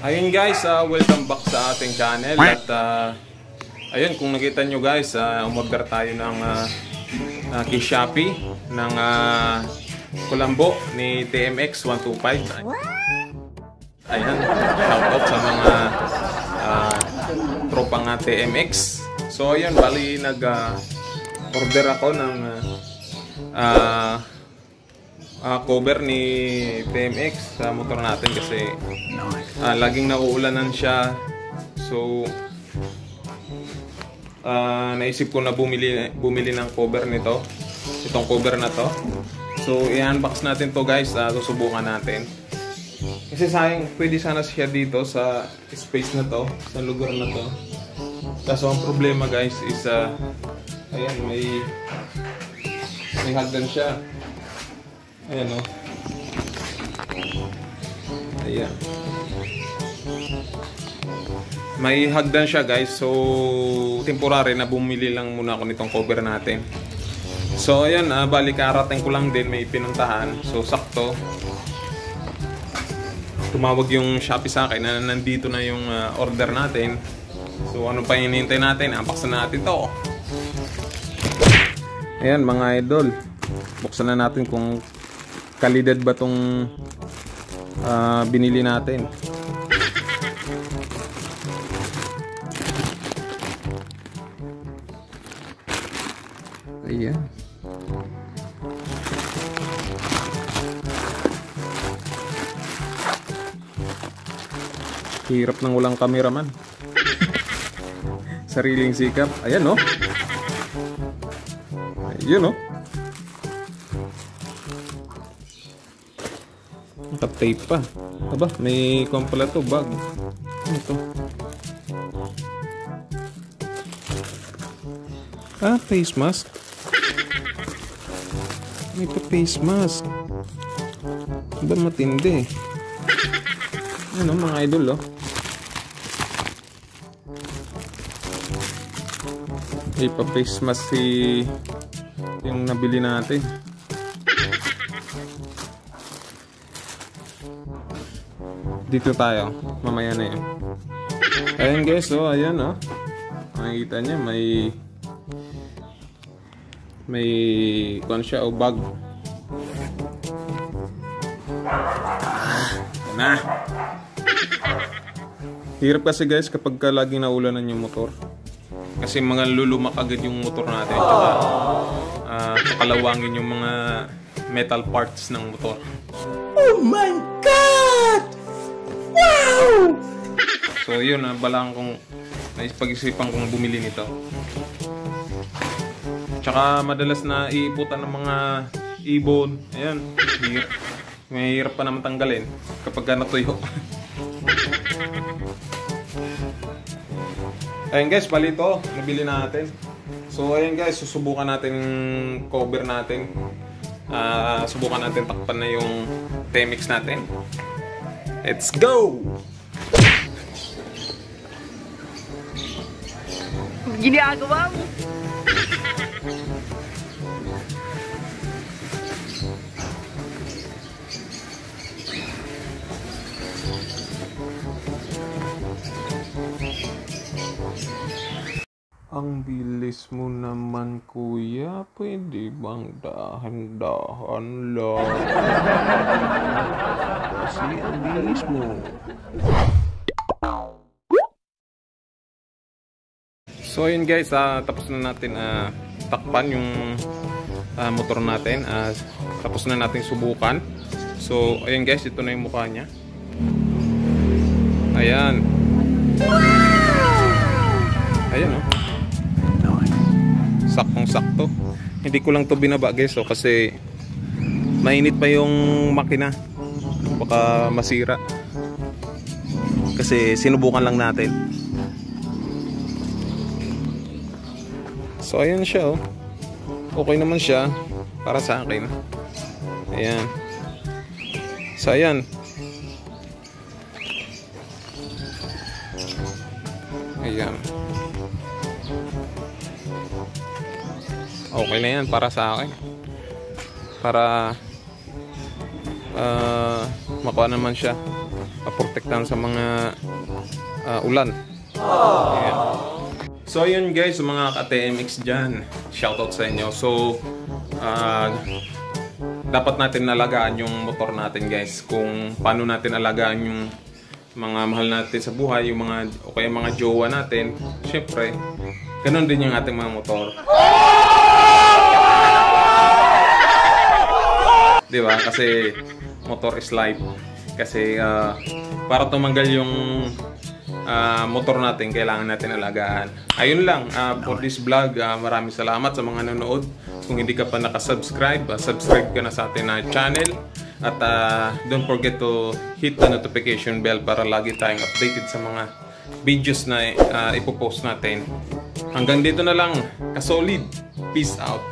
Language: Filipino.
Ayun guys, welcome back sa ating channel. At ayun, kung nakita nyo guys, umorder tayo ng kay Shopee ng Kulambo ni TMX 125. Ayan, shoutout sa mga tropang TMX. So ayun, bali nag-order ako ng cover ni TMX sa motor natin kasi laging nauulanan siya. So naisip ko na bumili ng cover nito, itong cover na to. So i-unbox natin to guys, susubukan natin kasi sayang, pwede sana siya dito sa space na to, sa lugar na to. Kaso ang problema guys is ayan, may hagdan siya. Ayan o. Ayan. May hagdan siya guys. So temporary na bumili lang muna ako nitong cover natin. So ayan, bali karating ko lang din, may pinuntahan. So sakto tumawag yung Shopee sa akin na nandito na yung order natin. So ano pa hinihintay natin? Unbox na natin to. Ayan mga idol, buksan na natin kung kalidad ba tong binili natin. Ayan. Hirap ng walang cameraman. Sariling sikap. Ayan no. Ayun no. Tape pa. Aba, may kuwan pala to, bag. Ano to? Face mask. May pa face mask. Ba matindi. Ano mga idol oh. May pa face mask si yung nabili natin. Dito tayo, mamaya na yun. Ayan guys, oh, ayan oh. Makikita niya may kuwan siya o bag. Na. Hirap kasi guys kapag laging naulanan yung motor. Kasi mga lulumak agad yung motor natin. Tsaka kakalawangin yung mga metal parts ng motor. Oh my God! Wow! So yun, balang kong pag-isipan kong bumili nito. Tsaka madalas na iiputan ng mga ibon. Ayan, may hirap pa naman tanggalin kapag natuyo. Ayan guys, bali ito, nabili natin. So ayan guys, susubukan natin cover natin. Subukan natin takpan na yung TMX natin. Let's go! Ginagawa mo? Ang bilis mo naman kuya, pwede bang dahan-dahan lang? Kasi ang bilis mo. So yun guys, tapos na natin takpan yung motor natin. Tapos na natin subukan. So ayun guys, ito na yung mukha niya. Ayan. Ayan oh. Saktong-sakto. Hindi ko lang to binaba guys kasi mainit pa yung makina. Baka masira. Kasi sinubukan lang natin. So ayan siya oh. Okay naman siya para sa akin. Ayan. So ayan. Ayan. Okay na yan para sa akin. Para makuha naman siya. maprotektahan sa mga ulan. Ayan. So yun guys, mga ka-TMX dyan, shoutout sa inyo. So dapat natin alagaan yung motor natin guys. Kung paano natin alagaan yung mga mahal natin sa buhay, yung mga o kaya mga jowa natin, syempre ganun din yung ating mga motor. Diba? Kasi motor is life. Kasi para tumanggal yung motor natin, kailangan natin alagaan. Ayun lang, for this vlog, maraming salamat sa mga nanonood. Kung hindi ka pa nakasubscribe, subscribe ka na sa ating channel. At don't forget to hit the notification bell para lagi tayong updated sa mga videos na ipopost natin. Hanggang dito na lang, kasolid. Peace out.